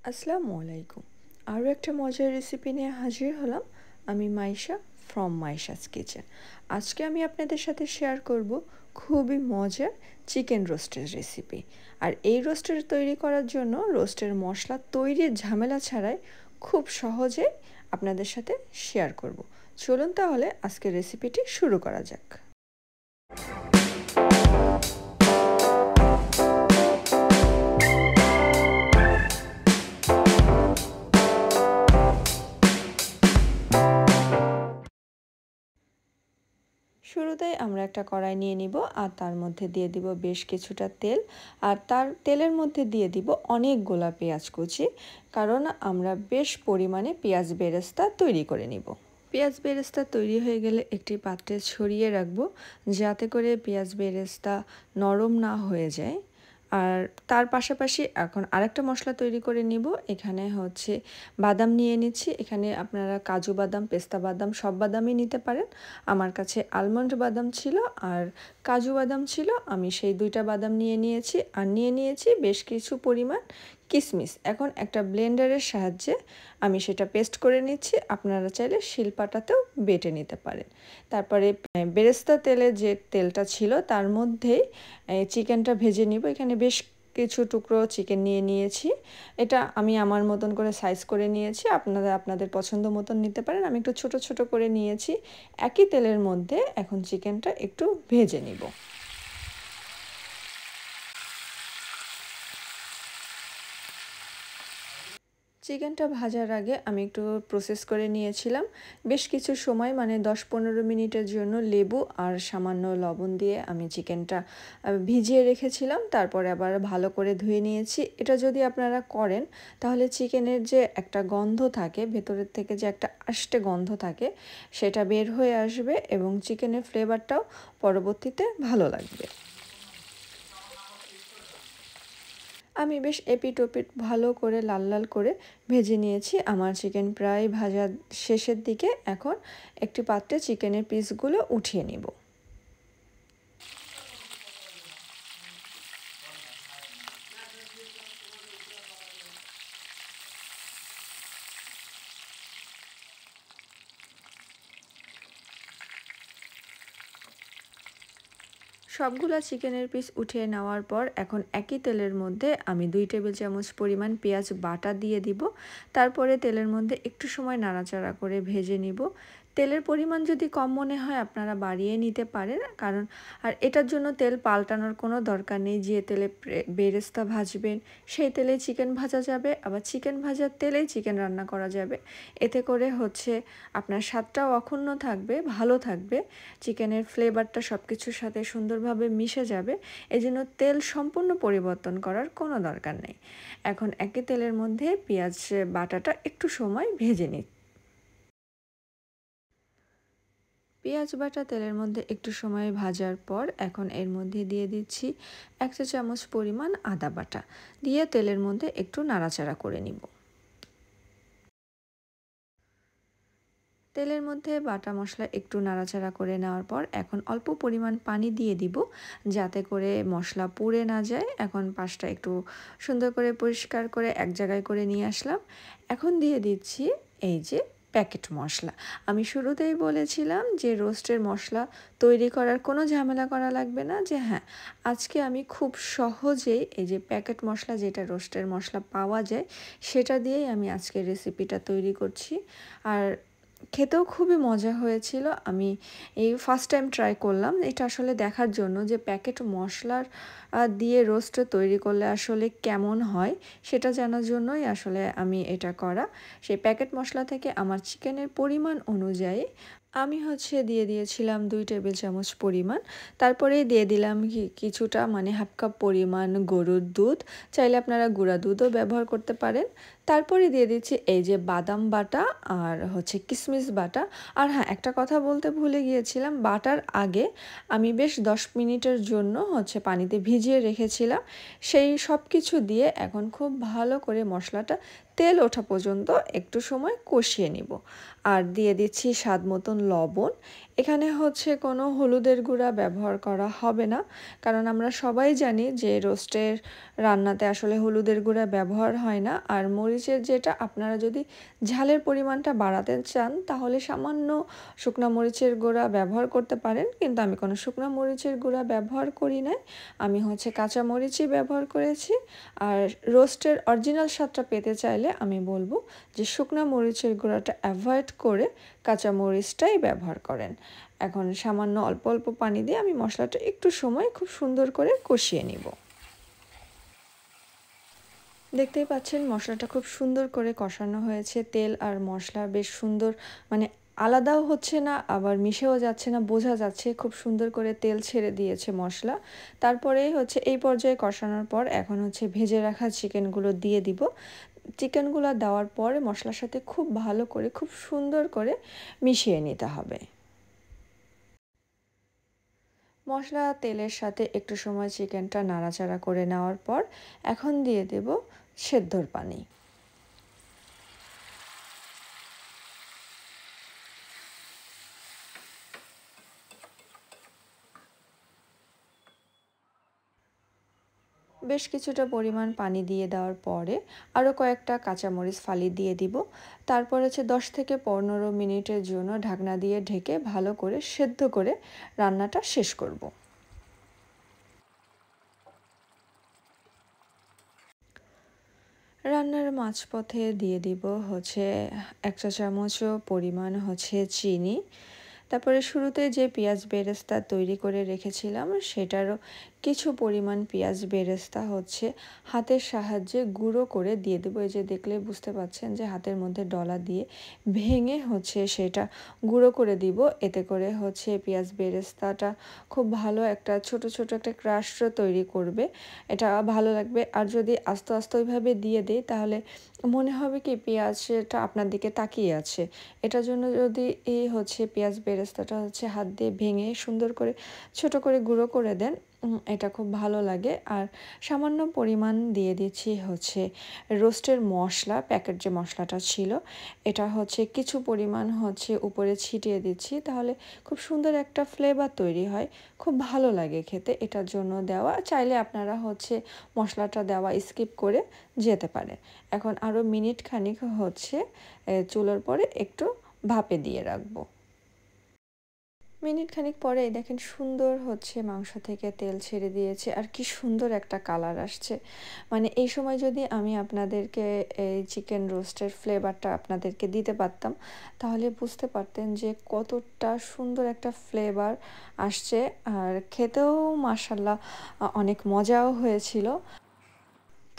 আসসালামু আলাইকুম। আরও একটা মজার রেসিপি নিয়ে হাজির হলাম। আমি মাইশা ফ্রম মাইশাস কিচেন। আজকে আমি আপনাদের সাথে শেয়ার করব খুবই মজার চিকেন রোস্টের রেসিপি। আর এই রোস্টের তৈরি করার জন্য রোস্টের মশলা তৈরির ঝামেলা ছাড়াই খুব সহজে আপনাদের সাথে শেয়ার করব। চলুন তাহলে আজকের রেসিপিটি শুরু করা যাক। শুরুতেই আমরা একটা কড়াই নিয়ে নিব আর তার মধ্যে দিয়ে দিব বেশ কিছুটা তেল, আর তার তেলের মধ্যে দিয়ে দিব অনেকগুলা পেঁয়াজ কুচি, কারণ আমরা বেশ পরিমাণে পেঁয়াজ বেরেস্তা তৈরি করে নিব। পেঁয়াজ বেরেস্তা তৈরি হয়ে গেলে একটি পাত্রে ছড়িয়ে রাখবো, যাতে করে পেঁয়াজ বেরেস্তা নরম না হয়ে যায়। আর তার পাশাপাশি এখন আরেকটা মশলা তৈরি করে নিব। এখানে হচ্ছে বাদাম নিয়ে নিচ্ছি। এখানে আপনারা কাজু বাদাম, পেস্তা বাদাম সব বাদামই নিতে পারেন। আমার কাছে আলমন্ড বাদাম ছিল আর কাজু বাদাম ছিল, আমি সেই দুইটা বাদাম নিয়ে নিয়েছি। আর নিয়ে নিয়েছি বেশ কিছু পরিমাণ কিশমিশ। এখন একটা ব্লেন্ডারের সাহায্যে আমি সেটা পেস্ট করে নিচ্ছি। আপনারা চাইলে শিলপাটাতেও বেটে নিতে পারেন। তারপরে বেরেস্তা তেলের যে তেলটা ছিল তার মধ্যেই চিকেনটা ভেজে নিব। এখানে বেশ কিছু টুকরো চিকেন নিয়ে নিয়েছি। এটা আমি আমার মতন করে সাইজ করে নিয়েছি, আপনারা আপনাদের পছন্দ মতন নিতে পারেন। আমি একটু ছোট ছোট করে নিয়েছি। একই তেলের মধ্যে এখন চিকেনটা একটু ভেজে নিব। চিকেনটা ভাজার আগে আমি একটু প্রসেস করে নিয়েছিলাম। বেশ কিছু সময়, মানে 10-15 মিনিটের জন্য লেবু আর সামান্য লবণ দিয়ে আমি চিকেনটা ভিজিয়ে রেখেছিলাম। তারপরে আবার ভালো করে ধুয়ে নিয়েছি। এটা যদি আপনারা করেন তাহলে চিকেনের যে একটা গন্ধ থাকে, ভেতরের থেকে যে একটা আষ্টে গন্ধ থাকে, সেটা বের হয়ে আসবে এবং চিকেনের ফ্লেভারটাও পরবর্তীতে ভালো লাগবে। আমি বেশ এপিট ওপিট ভালো করে লাল লাল করে ভেজে নিয়েছি। আমার চিকেন প্রায় ভাজা শেষের দিকে। এখন একটি পাত্রে চিকেনের পিসগুলো উঠিয়ে নিব। সবগুলা চিকেনের পিস উঠিয়ে নেওয়ার পর এখন একই তেলের মধ্যে আমি 2 টেবিল চামচ পরিমাণ পেঁয়াজ বাটা দিয়ে দিব। তারপরে তেলের মধ্যে একটু সময় নাড়াচাড়া করে ভেজে নিব। তেলের পরিমাণ যদি কম মনে হয় আপনারা বাড়িয়ে নিতে পারেন, কারণ আর এটার জন্য তেল পাল্টানোর কোনো দরকার নেই। যে তেলে বেরেস্তা ভাজবেন সেই তেলে চিকেন ভাজা যাবে, আবার চিকেন ভাজার তেলেই চিকেন রান্না করা যাবে। এতে করে হচ্ছে আপনার স্বাদটাও অক্ষুণ্ণ থাকবে, ভালো থাকবে, চিকেনের ফ্লেভারটা সব কিছুর সাথে সুন্দরভাবে মিশে যাবে। এজন্য তেল সম্পূর্ণ পরিবর্তন করার কোনো দরকার নেই। এখন একই তেলের মধ্যে পেঁয়াজ বাটাটা একটু সময় ভেজে নিই। পেঁয়াজ বাটা তেলের মধ্যে একটু সময় ভাজার পর এখন এর মধ্যে দিয়ে দিচ্ছি 1 চা চামচ পরিমাণ আদা বাটা, দিয়ে তেলের মধ্যে একটু নাড়াচাড়া করে নিব। তেলের মধ্যে বাটা মশলা একটু নাড়াচাড়া করে নেওয়ার পর এখন অল্প পরিমাণ পানি দিয়ে দিব, যাতে করে মশলা পুড়ে না যায়। এখন পাশটা একটু সুন্দর করে পরিষ্কার করে এক জায়গায় করে নিয়ে আসলাম। এখন দিয়ে দিচ্ছি এই যে প্যাকেট মশলা। আমি শুরুতেই বলেছিলাম যে রোস্টের মশলা তৈরি করার কোনো ঝামেলা করা লাগবে না। যে হ্যাঁ, আজকে আমি খুব সহজেই এই যে প্যাকেট মশলা, যেটা রোস্টের মশলা পাওয়া যায়, সেটা দিয়েই আমি আজকের রেসিপিটা তৈরি করছি। আর খেতেও খুবই মজা হয়েছিল। আমি এই ফার্স্ট টাইম ট্রাই করলাম এটা আসলে দেখার জন্য যে প্যাকেট মশলার দিয়ে রোস্ট তৈরি করলে আসলে কেমন হয়, সেটা জানার জন্যই আসলে আমি এটা করা। সেই প্যাকেট মশলা থেকে আমার চিকেনের পরিমাণ অনুযায়ী আমি দিয়ে দিয়েছিলাম 2 টেবিল চামচ পরিমাণ। তারপরে দিয়ে দিলাম কিছুটা, মানে হাফ কাপ পরিমাণ গরুর দুধ। চাইলে আপনারা গুঁড়া দুধও ব্যবহার করতে পারেন। তারপরে দিয়ে দিচ্ছি এই যে বাদাম বাটা আর কিশমিশ বাটা। আর হ্যাঁ, একটা কথা বলতে ভুলে গিয়েছিলাম, বাটার আগে আমি বেশ 10 মিনিটের জন্য পানিতে ভিজিয়ে রেখেছিলাম। সেই সব কিছু দিয়ে এখন খুব ভালো করে মশলাটা তেল ওঠা পর্যন্ত একটু সময় কষিয়ে নিব। আর দিয়ে দিচ্ছি স্বাদ মতন লবণ। এখানে হচ্ছে কোনো হলুদের গুঁড়া ব্যবহার করা হবে না, কারণ আমরা সবাই জানি যে রোস্টের রান্নাতে আসলে হলুদের গুঁড়া ব্যবহার হয় না। আর মরিচের যেটা, আপনারা যদি ঝালের পরিমাণটা বাড়াতে চান তাহলে সামান্য শুকনো মরিচের গুঁড়া ব্যবহার করতে পারেন, কিন্তু আমি কোনো শুকনো মরিচের গুঁড়া ব্যবহার করি নাই, আমি হচ্ছে কাঁচা মরিচই ব্যবহার করেছি। আর রোস্টের অরিজিনাল স্বাদটা পেতে চাইলে আমি বলবো যে শুকনো মরিচের গুঁড়াটা অ্যাভয়েড করে কাঁচা মরিচটাই ব্যবহার করেন। এখন সামান্য অল্প অল্প পানি দিয়ে আমি মশলাটা একটু সময় খুব সুন্দর করে কষিয়ে নিব। দেখতেই পাচ্ছেন মশলাটা খুব সুন্দর করে কষানো হয়েছে, তেল আর মশলা বেশ সুন্দর, মানে আলাদাও হচ্ছে না আবার মিশেও যাচ্ছে না, বোঝা যাচ্ছে খুব সুন্দর করে তেল ছেড়ে দিয়েছে মশলা। তারপরেই হচ্ছে এই পর্যায়ে কষানোর পর এখন হচ্ছে ভেজে রাখা চিকেনগুলো দিয়ে দিব। চিকেনগুলো দেওয়ার পরে মশলার সাথে খুব ভালো করে খুব সুন্দর করে মিশিয়ে নিতে হবে। মশলা তেলের সাথে একটু সময় চিকেনটা নাড়াচাড়া করে নেওয়ার পর এখন দিয়ে দেব সেদ্ধর পানি। বেশ কিছুটা পরিমাণ পানি দিয়ে দেওয়ার পরে আরও কয়েকটা কাঁচামরিচ ফালি দিয়ে দিব। তারপর হচ্ছে 10 থেকে 15 মিনিটের জন্য ঢাকনা দিয়ে ঢেকে ভালো করে সেদ্ধ করে রান্নাটা শেষ করব। রান্নার মাঝপথে দিয়ে দিব হচ্ছে 1 চা চামচও পরিমাণ হচ্ছে চিনি। তারপরে শুরুতে যে পেঁয়াজ বেরেস্তা তৈরি করে রেখেছিলাম সেটারও কিছু পরিমাণ পেঁয়াজ বেরেস্তা হচ্ছে হাতের সাহায্যে গুঁড়ো করে দিয়ে দেবো। এই যে দেখলে বুঝতে পাচ্ছেন যে হাতের মধ্যে ডলা দিয়ে ভেঙে হচ্ছে সেটা গুঁড়ো করে দিব। এতে করে হচ্ছে পেঁয়াজ বেরেস্তাটা খুব ভালো একটা ছোট ছোট একটা ক্রাশ তৈরি করবে, এটা ভালো লাগবে। আর যদি আস্তে আস্তে ওইভাবে দিয়ে দিই তাহলে মনে হবে কি পেঁয়াজটা আপনার দিকে তাকিয়ে আছে। এটার জন্য যদি এই হচ্ছে পেঁয়াজ বেরেস্তাটা হচ্ছে হাত দিয়ে ভেঙে সুন্দর করে ছোট করে গুঁড়ো করে দেন, এটা খুব ভালো লাগে। আর সামান্য পরিমাণ দিয়ে দিচ্ছি হচ্ছে রোস্টের মশলা, প্যাকেট যে মশলাটা ছিল এটা হচ্ছে কিছু পরিমাণ হচ্ছে উপরে ছিটিয়ে দিচ্ছি, তাহলে খুব সুন্দর একটা ফ্লেভার তৈরি হয়, খুব ভালো লাগে খেতে। এটার জন্য দেওয়া, চাইলে আপনারা হচ্ছে মশলাটা দেওয়া স্কিপ করে যেতে পারে। এখন আরও মিনিট খানিক হচ্ছে চুলার পরে একটু ভাপে দিয়ে রাখবো। মিনিট খানিক পরে দেখেন সুন্দর হচ্ছে মাংস থেকে তেল ছেড়ে দিয়েছে আর কি সুন্দর একটা কালার আসছে। মানে এই সময় যদি আমি আপনাদেরকে এই চিকেন রোস্টের ফ্লেভারটা আপনাদেরকে দিতে পারতাম তাহলে বুঝতে পারতেন যে কতটা সুন্দর একটা ফ্লেভার আসছে। আর খেতেও মাশাল্লাহ অনেক মজাও হয়েছিল।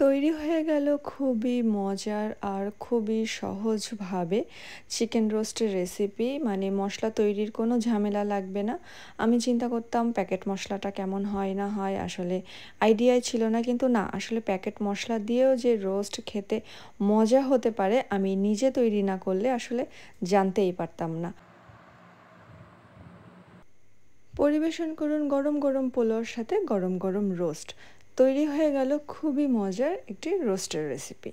তৈরি হয়ে গেল খুবই মজার আর খুবই সহজভাবে চিকেন রোস্টের রেসিপি, মানে মশলা তৈরির কোনো ঝামেলা লাগবে না। আমি চিন্তা করতাম প্যাকেট মশলাটা কেমন হয় না হয়, আসলে আইডিয়াই ছিল না, কিন্তু না, আসলে প্যাকেট মশলা দিয়েও যে রোস্ট খেতে মজা হতে পারে আমি নিজে তৈরি না করলে আসলে জানতেই পারতাম না। পরিবেশন করুন গরম গরম পোলাওর সাথে গরম গরম রোস্ট। তৈরি হয়ে গেল খুবই মজার একটি রোস্টের রেসিপি।